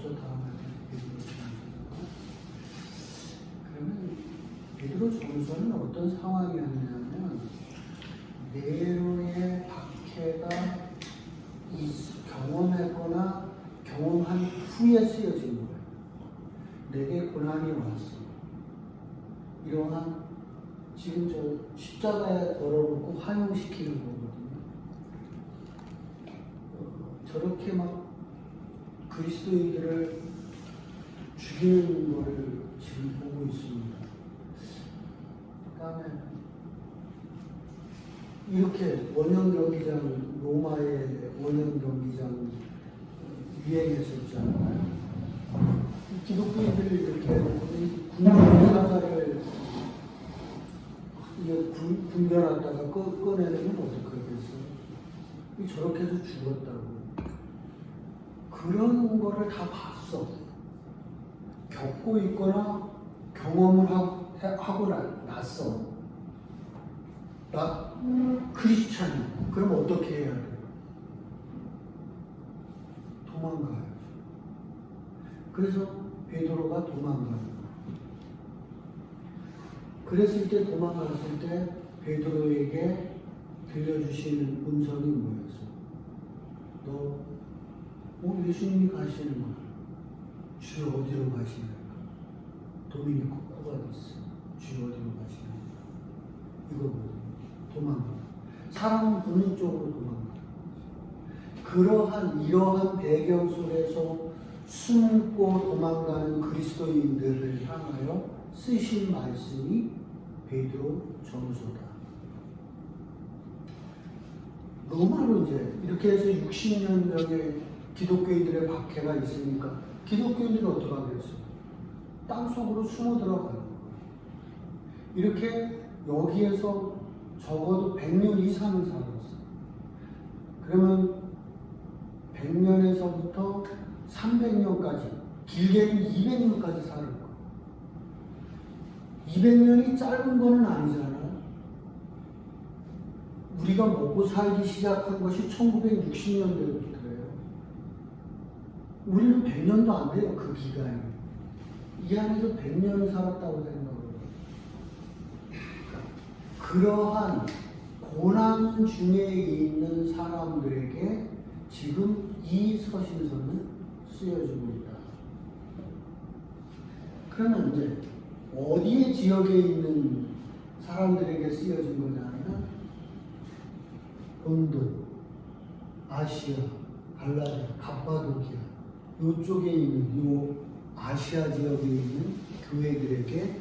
앞서 다 그러면 베드로 전서는 어떤 상황이었냐면 네로의 박해가 경험했거나 경험한 후에 쓰여진 거예요. 내게 고난이 왔어. 이러한 지금 저 십자가에 걸어놓고 화형시키는 거거든요. 저렇게 막 그리스도인들을 죽이는 거를 지금 보고 있습니다. 그다음에 이렇게 원형 경기장, 로마의 원형 경기장 유행했었잖아요. 기독교인들이 이렇게 군사자를 분별하다가 꺼내면 어떡하겠어요? 저렇게 해서 죽었다고. 그런 거를 다 봤어. 겪고 있거나 경험을 하고 났어. 나 크리스찬이야. 그럼 어떻게 해야 돼요? 도망가야죠. 그래서 베드로가 도망가는 거예요. 그랬을 때, 도망갔을 때 베드로에게 들려주시는 음성이 뭐였어? 너 예수님이 가시는 거야. 주여 어디로 가시나요? 도미니코 코바디스. 주여 어디로 가시나요? 이거거든요. 도망가. 사람은 본능 쪽으로 도망가. 이러한 배경 속에서 숨고 도망가는 그리스도인들을 향하여 쓰신 말씀이 베드로 전서다. 로마로 이제 이렇게 해서 60년 명의 기독교인들의 박해가 있으니까 기독교인들은 어떻게 하겠어요? 땅속으로 숨어 들어가는 거예요. 이렇게 여기에서 적어도 100년 이상을 살았어요. 그러면 100년에서부터 300년까지, 길게는 200년까지 사는 거예요. 200년이 짧은 거는 아니잖아요. 우리가 먹고 살기 시작한 것이 1960년대부터예요. 우리는 100년도 안 돼요, 그 기간이. 이 안에서 100년을 살았다고 생각해요. 그러한 고난 중에 있는 사람들에게 지금 이 서신서는 쓰여지고 있다. 그러면 이제 어디의 지역에 있는 사람들에게 쓰여진 거냐면 본도, 아시아, 갈라디아, 갑바도키아 이쪽에 있는 요 아시아 지역에 있는 교회들에게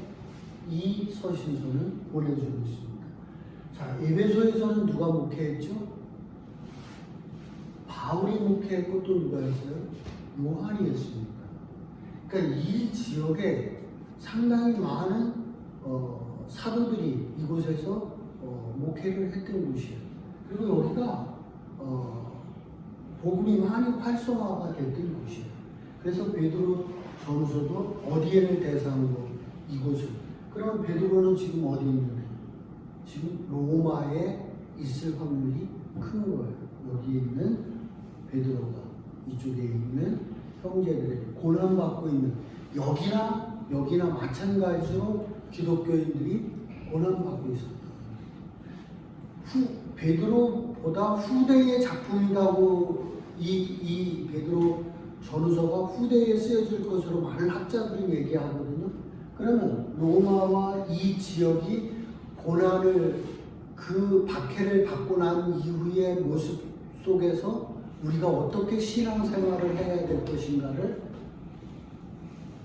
이 서신서는 보내주고 있습니다. 자, 에베소에서는 누가 목회했죠? 바울이 목회했고 또 누가 했어요? 요한이 했습니다. 그러니까 이 지역에 상당히 많은 사도들이 이곳에서 목회를 했던 곳이에요. 그리고 여기가 복음이 많이 활성화가 됐던 곳이에요. 그래서 베드로 전서도 어디를 대상으로 이곳을. 그러면 베드로는 지금 어디 있는데? 지금 로마에 있을 확률이 큰 거예요. 여기에 있는 베드로가 이쪽에 있는 형제들에게 고난받고 있는 여기나 마찬가지로 기독교인들이 고난받고 있었다. 베드로보다 후대의 작품이라고 이 베드로 전후서가 후대에 쓰여질 것으로 많은 학자들이 얘기하거든요. 그러면 로마와 이 지역이 고난을 그 박해를 받고 난 이후의 모습 속에서 우리가 어떻게 신앙생활을 해야 될 것인가를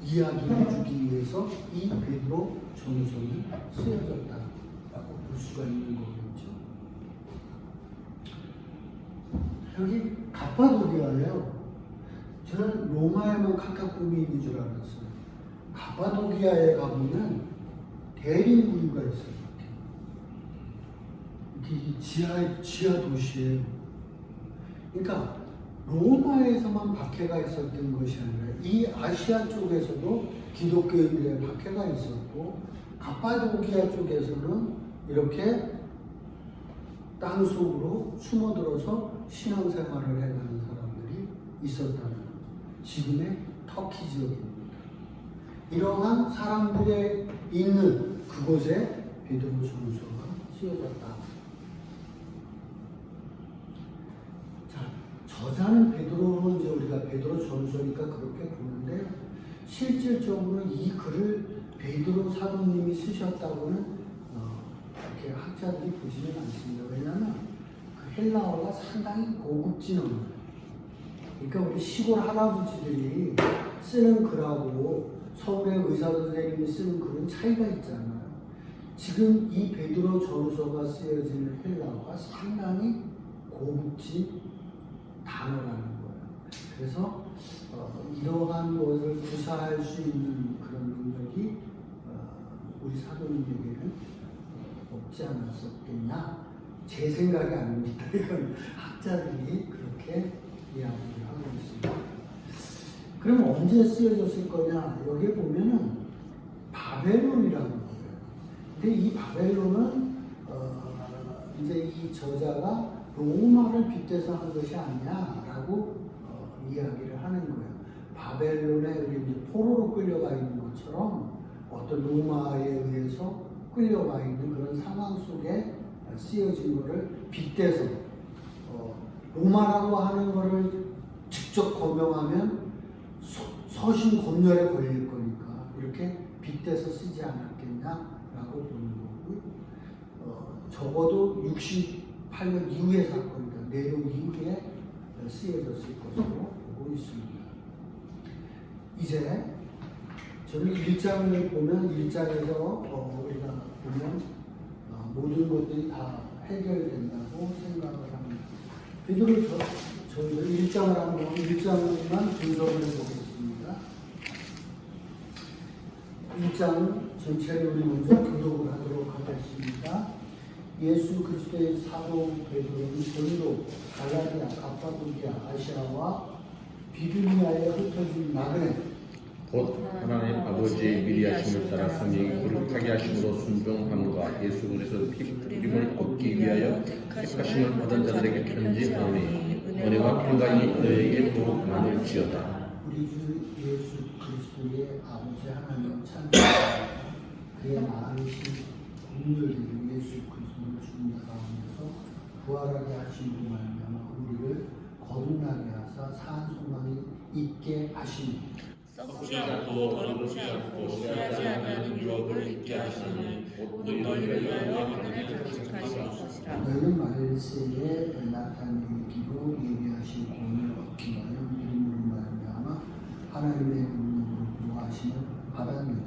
이야기해 주기 위해서 이 베드로 전서는 쓰여졌다라고 볼 수가 있는 거겠죠. 여기 갑바도기아예요. 저는 로마에만 카타콤이 있는 줄 알았어요. 갑바도기아에 가보면 대림구유가 있어요. 이게 지하 도시예요. 그러니까 로마에서만 박해가 있었던 것이 아니라 이 아시아 쪽에서도 기독교인들의 박해가 있었고 갑바도기아 쪽에서는 이렇게 땅속으로 숨어들어서 신앙생활을 해가는 사람들이 있었다는 지금의 터키 지역입니다. 이러한 사람들의 있는 그곳에 베드로 전서가 쓰여졌다. 자, 저자는 베드로로 이제 우리가 베드로 전서니까 그렇게 보는데 실질적으로 이 글을 베드로 사도님이 쓰셨다고는 이렇게 학자들이 보지는 않습니다. 왜냐하면 그 헬라어가 상당히 고급진 언어예요. 그러니까 우리 시골 할아버지들이 쓰는 글하고 서울의 의사 선생님이 쓰는 글은 차이가 있잖아요. 지금 이 베드로 전서가 쓰여지는 헬라어가 상당히 고급진 단어라는 거예요. 그래서 이러한 것을 구사할 수 있는 그런 능력이 우리 사도님에게는 없지 않았었겠냐? 제 생각이 아닙니다. 이건 학자들이 그렇게 이야기를 하고 있습니다. 그럼 언제 쓰여졌을 거냐? 여기 보면은 바벨론이라는 거예요. 근데 이 바벨론은 이제 이 저자가 로마를 빗대서 한 것이 아니냐라고 이야기를 하는 거예요. 바벨론에 우리 이제 포로로 끌려가 있는 것처럼 어떤 로마에 의해서 끌려가 있는 그런 상황 속에 쓰여진 것을 빗대서 로마라고 하는 것을 직접 거명하면 서신 검열에 걸릴 거니까 이렇게 빗대서 쓰지 않았겠냐라고 보는 거고요. 적어도 68년 이후의 사건이다. 내용 이후에 쓰여졌을 것으로 보고 있습니다. 이제 저는 1장을 보면 1장에서 우리가 보면 모든 것들이 다 해결된다고 생각을 합니다. 베드로 전서 1장을 한번 1장만 분석을 해보겠습니다. 1장 전체를 우리 먼저 교독을 하도록 하겠습니다. 예수 그리스도의 사도 베드로는 전도 갈라디아, 갑파도기아, 아시아와 비두니아에 흩어진 나그네 곧 하나님 아버지의 미리하심을 따라 성령이 거룩하게 하심으로 순종함과 예수 그리스도 피부림을 얻기 위하여 택하심을 받은 자들에게 편지하오니 은혜와 평강이 너에게 더욱 많을지어다. 우리 주 예수 그리스도의 아버지 하나님 찬송합니다. 그의 많으신 긍휼들을 예수 그리스도를 주님 가운데서 부활하게 하심으로 말미암아 우리를 거듭나게 하사 사한 소망이 있게 하시니 썩지 않고 더럽지 않고 취하지 아니하는 유업을 있게 하시니 곧 너희를 위하여 하늘에 장식하신 것이라. 너희는 말세에 나타내기로 예비하신 공을 얻기 위하여 믿음으로 말미암아 하나님의 능력으로 구하심을 받았느니라.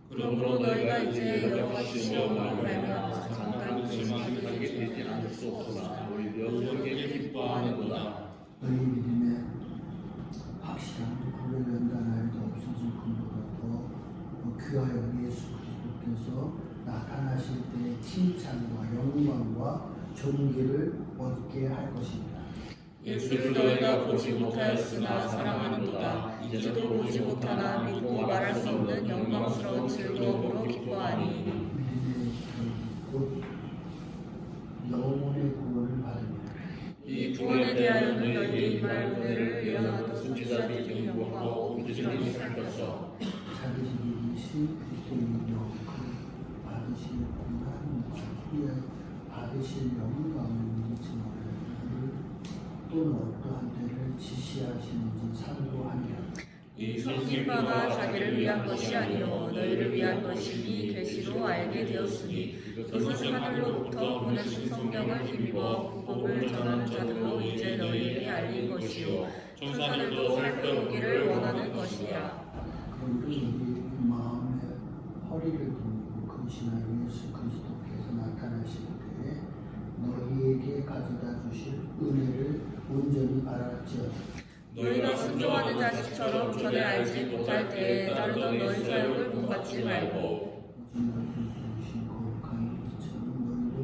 그러므로 너희가 이제 여호와시며 말미암아 장단 실망하게 되지 않을 수 없으나 오히려 크게 기뻐하는도다. 너희 믿음의 확실한 그를 연단하여도 없어질 것보다 더 귀하여 예수 그리스도께서 나타나실 때의 칭찬과 영광과 존귀를 얻게 할 것입니다. 예수를 너희가 보지 못하였으나 사랑하는도다. 이제도 보지 못하나 믿고 말할 수 없는 영광스러운 즐거움으로 기뻐하니 믿음의 곧 영혼의 구원을 받으며 이 구원에 대하여는 너희에게 임할 은혜를 예언하던 선지자들이 경고하고 부지런히 살폈어. 자기 집이신 그리스도인이요 그 받으실 고난과 후에 받으실 영광을 믿지마라. 또는 어떠한 때를 지시하시는지 상고하니라. 이 섬긴 바가 자기를 위한 것이 아니요 너희를 위한 것이니 계시로 알게 되었으니 이것은 하늘로부터 보내신 성령을 힘입어 복음을 전하는 자들로 이제 너희에게 알린 것이요 천사들도 살펴보기를 원하는 것이라. 그런데 우리 마음의 허리를 두고 근신하여 예수 그리스도께서 나타나실 때에 너희에게 가져다 주실 은혜를 온전히 바랄지어다. 너희가 순종하는 자식처럼 전에 알지 못할 때에 따르던 너희 사역을 본받지 말고 오직 너희를 부르신 거룩한 이처럼 너희도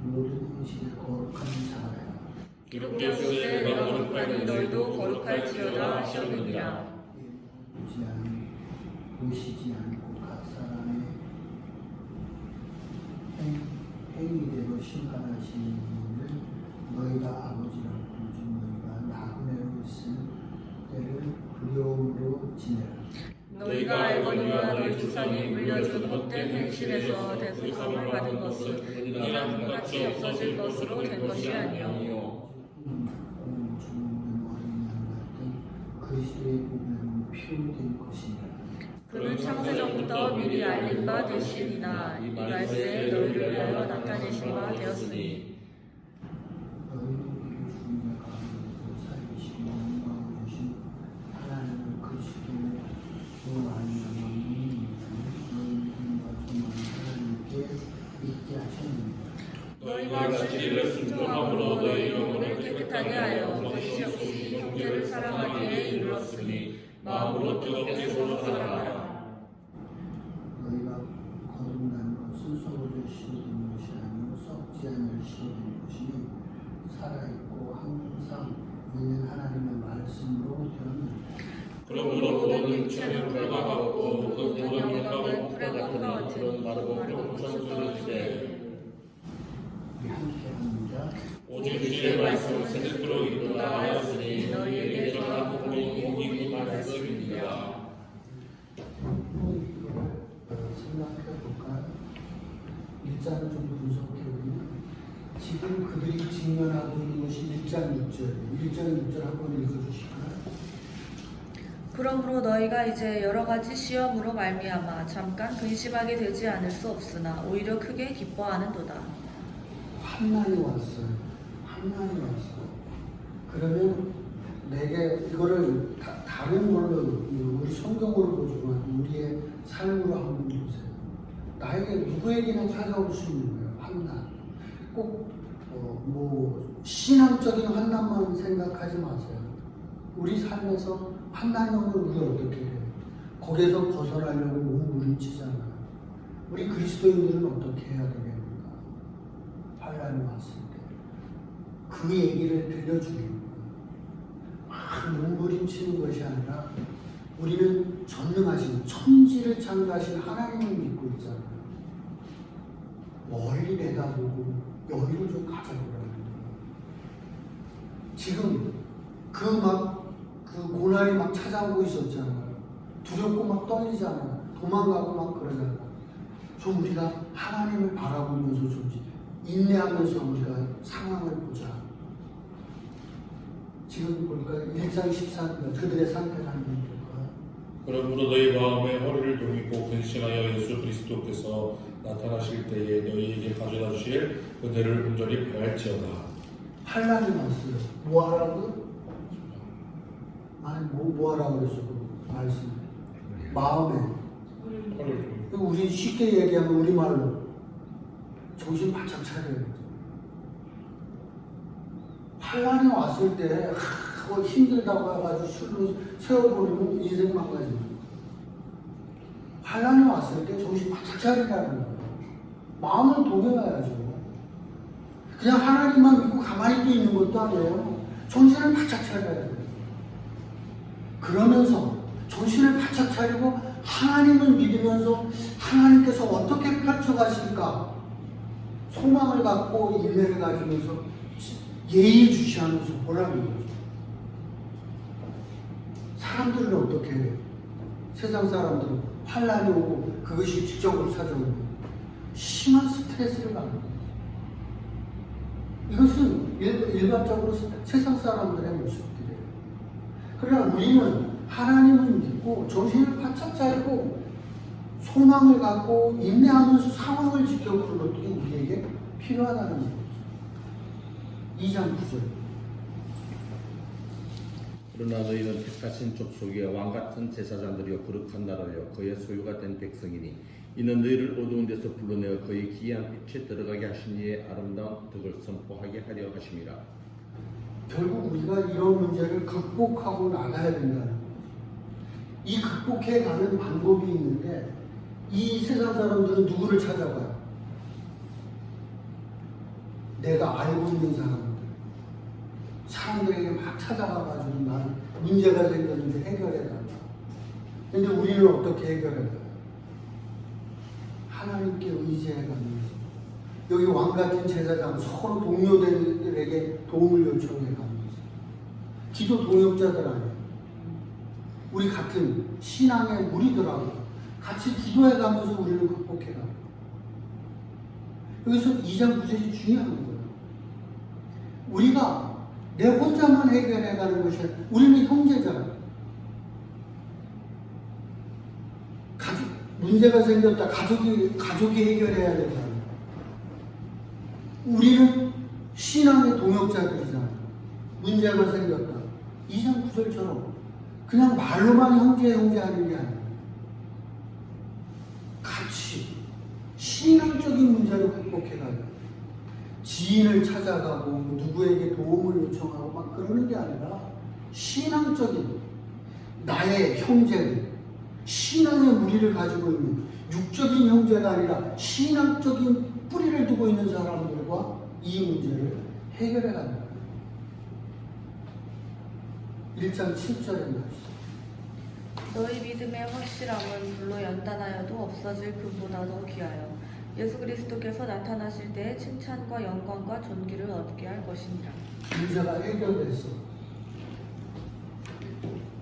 모든 행실에 거룩한 자라. 기록되었으되 내가 거룩하니 너희도 거룩할지어다 하셨느니라. 보지 않고 보시지 않고 각 사람의 행위대로 심판하시는 분을 너희가 아버지라고 부르짖 너희가 나그네로 있을 때를 두려움으로 지내지 왕이 물려준 헛된 행실에서 대속함을 받은 것은 이런 같이 없어질 것으로 된 것이 아니요 그리스도의 보배로 피로된 것입니다. 그는 창세전부터 미리 알린 바 되시니나 이 말씀에 너희를 위하여 나타내신 바 되었으니 너희는 죽은 자 가운데서 살리시고 영광을 주신 하나님을 그리스도의 로 말미암아 너희와 소망을 하나님께 있게 하셨느니라. 너희가 진리를 순종함으로 너희 영혼을 깨끗하게 하여 거짓이 없이 형제를 사랑하기에 이르렀으니 마음으로 뜨겁게 서로 사랑하라. 너희가 거듭난 것은 썩어져 시로된 것이 아니요 썩지 않을 시로된 것이니 살아있고 항상 있는 하나님의 말씀으로 되었느니라. 그러므로 모든 육체는 불과 같고 모든 영광은 불의 것과 같으니 마르고 성소를 주되 우리 함께 합니다. 오직 주의 말씀은 세습으로 이끌어가 하였으니 너희에게 전한 복음이 복이 말씀입니다. 생각해볼까요? 일장을 좀 분석해보면 지금 그들이 직면하고 있는 것이 1장 6절 1장 6절 한번 읽어주실까요? 그러므로 너희가 이제 여러 가지 시험으로 말미암아 잠깐 근심하게 되지 않을 수 없으나 오히려 크게 기뻐하는도다. 환난이 왔어요. 환난이 왔어. 그러면 내게 이거를 다른 걸로 우리 성경으로 보지만 우리의 삶으로 한번 보세요. 나에게 누구에게나 찾아올 수 있는 거예요. 환난. 꼭 뭐 신앙적인 환난만 생각하지 마세요. 우리 삶에서 환난이 오면 우리 어떻게 해요? 거기에서 벗어나려고 몸부림치잖아요. 우리 그리스도인들은 어떻게 해야 되겠는가? 환난이 왔을 때 그 얘기를 들려주는 거예요. 몸부림치는 것이 아니라 우리는 전능하신 천지를 창조하신 하나님을 믿고 있잖아요. 멀리 내다보고 여유를 좀 가져보라는 거예요. 지금 그 고난이 막 찾아오고 있었잖아요. 두렵고 막 떨리잖아요. 도망가고 막 그러잖아요. 좀 우리가 하나님을 바라보면서 좀 인내하면서 우리가 상황을 보자. 지금 볼까요? 1장 13절 그들의 상태를 한번 볼까요? 그러므로 너희 마음에 허리를 동이고 근신하여 예수 그리스도께서 나타나실 때에 너희에게 가져다 주실 은혜를 온전히 바랄지어다. 환난이 왔어요. 뭐 하라고? 아니 뭐 하라고 그랬어? 그 말씀. 마음에. 허리를 동이고 우리 쉽게 얘기하면 우리말로 정신 바짝 차려야죠. 환난이 왔을 때 힘들다고 해가지고 술로 세워버리면 인생 망가집니다. 환난이 왔을 때 정신 바짝 차리라는 거예요. 마음을 동해야죠. 그냥 하나님만 믿고 가만히 또 있는 것도 아니에요. 정신을 바짝 차려야 돼요. 그러면서 정신을 바짝 차리고 하나님을 믿으면서 하나님께서 어떻게 펼쳐가실까 소망을 갖고 인내를 가지면서 예의주시하면서 보라는 거죠. 사람들은 어떻게 해요? 세상 사람들은 환난이 오고 그것이 직접으로 찾아오고 심한 스트레스를 받는 거예요. 이것은 일반적으로 세상 사람들의 모습들이에요. 그러나 우리는 하나님을 믿고 정신을 바짝 차리고 소망을 갖고 인내하면서 상황을 지켜보는 것들이 우리에게 필요하다는 거죠. 2장 9절. 그러나 너희는 택하신 족속이여 왕같은 제사장들이여 거룩한 나라여 그의 소유가 된 백성이니 이는 너희를 어두운 데서 불러내어 그의 기이한 빛에 들어가게 하신 이의 아름다운 덕을 선포하게 하려 하심이라. 결국 우리가 이런 문제를 극복하고 나가야 된다는 거죠. 이 극복해 가는 방법이 있는데 이 세상 사람들은 누구를 찾아가요? 내가 알고 있는 사람들에게 막 찾아가가지고 난 문제가 생겼는데 해결해달라. 근데 우리는 어떻게 해결해요? 하나님께 의지해가면서 여기 왕같은 제사장 서로 동료들에게 도움을 요청해가면서 기도 동역자들 아니에요. 우리 같은 신앙의 무리들하고 같이 기도해가면서 우리를 극복해가. 여기서 2장 9절이 중요한 거예요. 우리가 내 혼자만 해결해가는 것이 아니라 우리는 형제잖아. 문제가 생겼다. 가족이 해결해야 되잖아. 우리는 신앙의 동역자들이잖아. 문제가 생겼다. 2장 9절처럼 그냥 말로만 형제 하는 게 아니야. 같이 신앙적인 문제를 극복해가요. 지인을 찾아가고 누구에게 도움을 요청하고 막 그러는 게 아니라 신앙적인 나의 형제들, 신앙의 무리를 가지고 있는 육적인 형제가 아니라 신앙적인 뿌리를 두고 있는 사람들과 이 문제를 해결해 간다. 1장 7절에 말씀. 너희 믿음의 확실함은 불로 연단하여도 없어질 금보다 더 귀하여 예수 그리스도께서 나타나실 때에 칭찬과 영광과 존귀를 얻게 할 것이니라. 문제가 해결됐어.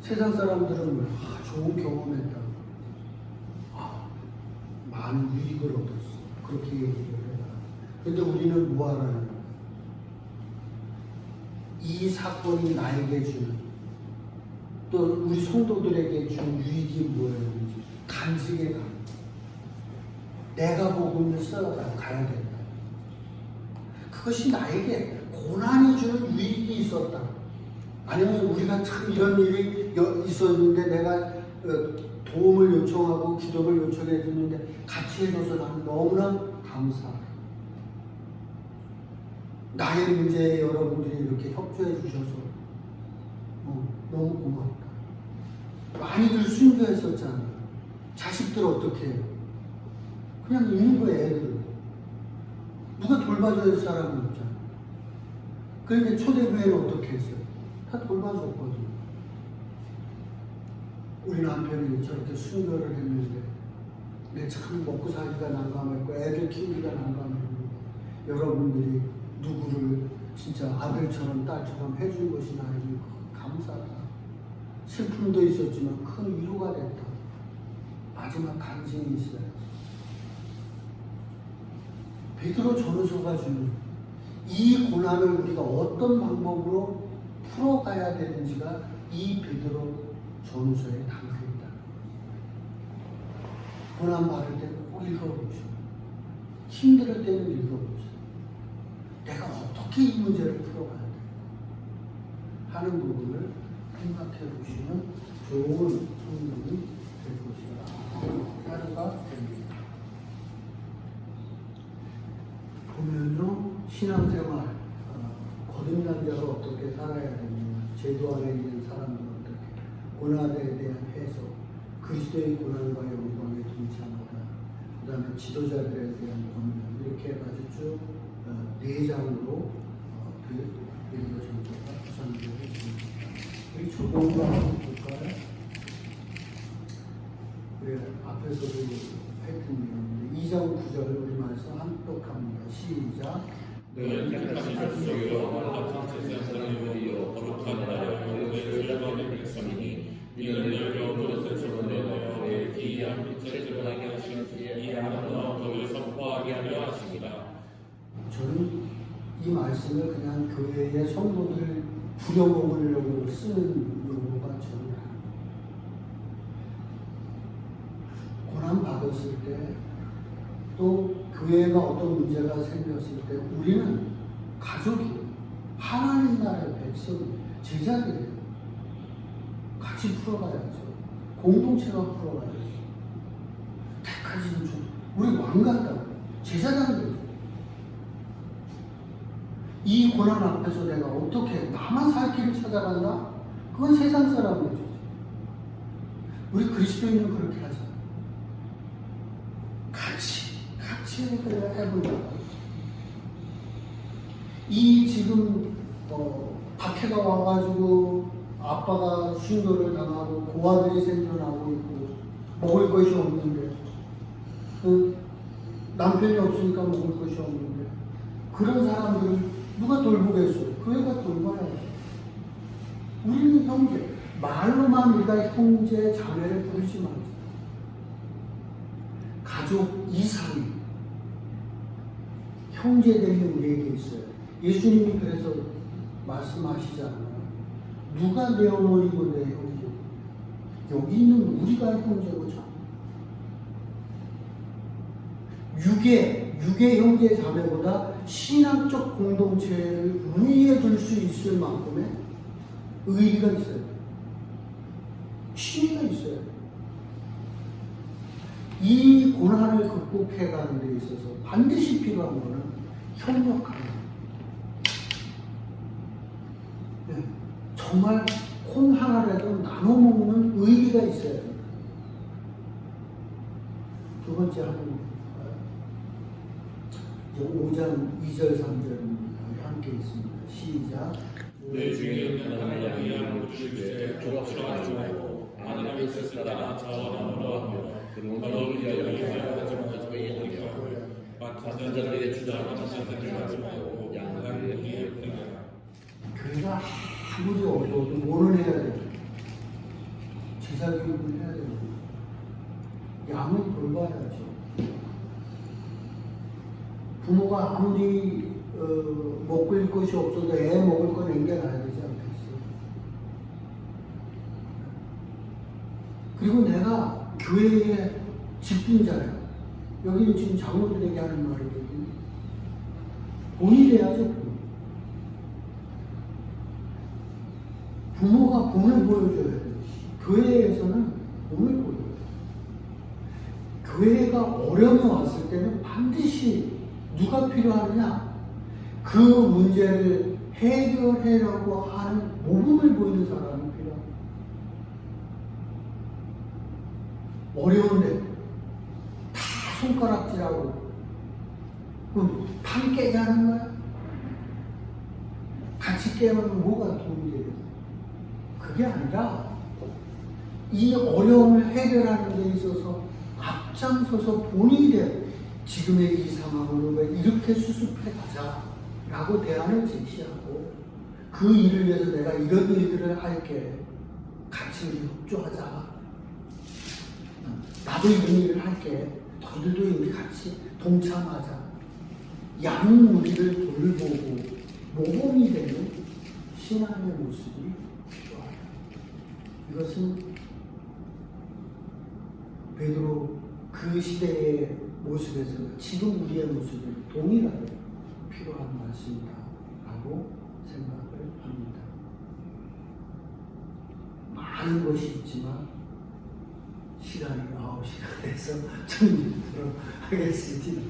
세상 사람들은 좋은 경험했다. 많은 유익을 얻었어. 그렇게 얘기를 해라. 근데 우리는 뭐하라는 거야? 이 사건이 나에게 주는, 또 우리 성도들에게 준 유익이 뭐였는지 간직해 가. 내가 복음을 써가야 된다. 그것이 나에게 고난이 주는 유익이 있었다. 아니면 우리가 참 이런 일이 있었는데 내가 도움을 요청하고 기도를 요청해 주는데 같이 해줘서 나는 너무나 감사해. 나의 문제에 여러분들이 이렇게 협조해 주셔서 너무 고맙다. 많이들 순교했었잖아. 자식들 어떻게 해요? 그냥 있는 거예요, 애들. 누가 돌봐줘야 할 사람이 없잖아. 그러니까 초대교회는 어떻게 했어요? 다 돌봐줬거든. 우리 남편이 저렇게 순교를 했는데 내 참 먹고 살기가 난감했고 애들 키우기가 난감했고 여러분들이 누구를 진짜 아들처럼 딸처럼 해준 것이 나에게 감사하다. 슬픔도 있었지만 큰 위로가 됐다. 마지막 간증이 있어요. 베드로 전후서가 주는 이 고난을 우리가 어떤 방법으로 풀어가야 되는지가 이 베드로 전후서에 담겨있다. 고난 받을 때 꼭 읽어보죠. 힘들 때는 읽어보죠. 내가 어떻게 이 문제를 풀어가야 돼? 하는 부분을 생각해 보시면 좋은 성경이 될 것이다. 하루가 됩니다. 보면요, 신앙생활, 거듭난 자가 어떻게 살아야 되느냐, 제도 안에 있는 사람들은 어떻게, 고난에 대한 해석, 그리스도의 고난과 영광에 동참하다, 그 다음에 지도자들에 대한 권면, 이렇게 해가지고 쭉 4장으로 베드로 전서가 구성되어 있습니다. 우리 조공과 한번 볼까요? 우리 앞에서도 했던 2장 9절을 우리 말씀 함독합니다. 시작. 너는 택하신 족속이요 합한 세상 사람이요 거룩한 나라 너의 열방의 백성이니 이는 너희로 그릇을 내어 내 기이한 빛을 드러나게 하시기에 이 하나님과 너를 선포하게 하려 하십니다. 저는 이 말씀을 그냥 교회의 성도들 부려먹으려고 쓰는 용어가 저는 고난 받았을 때, 또 교회가 어떤 문제가 생겼을 때 우리는 가족이에요. 하나님 나라의 백성이에요. 제자들이에요. 같이 풀어가야죠. 공동체가 풀어가야죠. 택하신 종, 우리 왕같다. 제사장들. 이 고난 앞에서 내가 어떻게 나만 살 길을 찾아간다? 그건 세상 사람이죠. 우리 그리스도인은 그렇게 하잖아요. 같이 해보자. 이 지금 박해가 와가지고 아빠가 순교를 당하고 고아들이 생존하고 있고 먹을 것이 없는데 남편이 없으니까 먹을 것이 없는데 그런 사람들을 누가 돌보겠어요? 교회가 돌봐야죠. 우리는 형제, 말로만 우리가 형제, 자매를 부르지 말자. 가족 이상의 형제들이 우리에게 있어요. 예수님이 그래서 말씀하시잖아요. 누가 내 어머니고 내 형제? 여기 있는 우리가 형제고 자. 육의 형제 자매보다 신앙적 공동체를 위에 둘 수 있을 만큼의 의리가 있어요. 신의가 있어요. 이 고난을 극복해가는 데 있어서 반드시 필요한 것은 협력하는. 네. 정말 콩 하나라도 나눠 먹는 의리가 있어야 됩니다. 두 번째 한번 5장 2절 3절 함께 있습니다. 시작. 내 중에 하나님의 양을 주시되 조합하시고 하나님의 뜻을 따라 자원하노라 하며 그는 너를 위하여 하지 하며 같은 자들에게 주장하는 자들에게 하지 말고 양을 위해 드리라. 교회가 아무리 어려워도 뭐를 해야 돼요? 제사 교육을 해야 돼요. 양을 돌봐야죠. 부모가 아무리 먹을 것이 없어도 애 먹을 거 남겨놔야 되지 않겠어요? 그리고 내가 교회의 직분자예요. 여기는 지금 장로들에게 하는 말이거든요. 본이 돼야죠. 부모가 본을 보여줘야 돼요. 교회에서는 본을 보여줘요. 교회가 어려움이 왔을 때는 반드시 누가 필요하느냐? 그 문제를 해결하려고 하는 모범을 보이는 사람이 필요합니다. 어려운데 다 손가락질하고 판 깨자는 거야? 같이 깨면 뭐가 도움이 돼요? 그게 아니라 이 어려움을 해결하는 데 있어서 앞장서서 본인이 돼요. 지금의 이 상황으로 왜 이렇게 수습해 가자 라고 대안을 제시하고 그 일을 위해서 내가 이런 일들을 할게. 같이 우리 협조하자. 나도 이런 일을 할게. 너희들도 우리 같이 동참하자. 양무리를 돌보고 모범이 되는 신앙의 모습이 필요하다. 이것은 베드로 그 시대의 모습에서는 지금 우리의 모습이 동일하게 필요한 말씀이다 라고 생각을 합니다. 많은 것이 있지만 시간이 9시가 돼서 정리하도록 하겠습니다.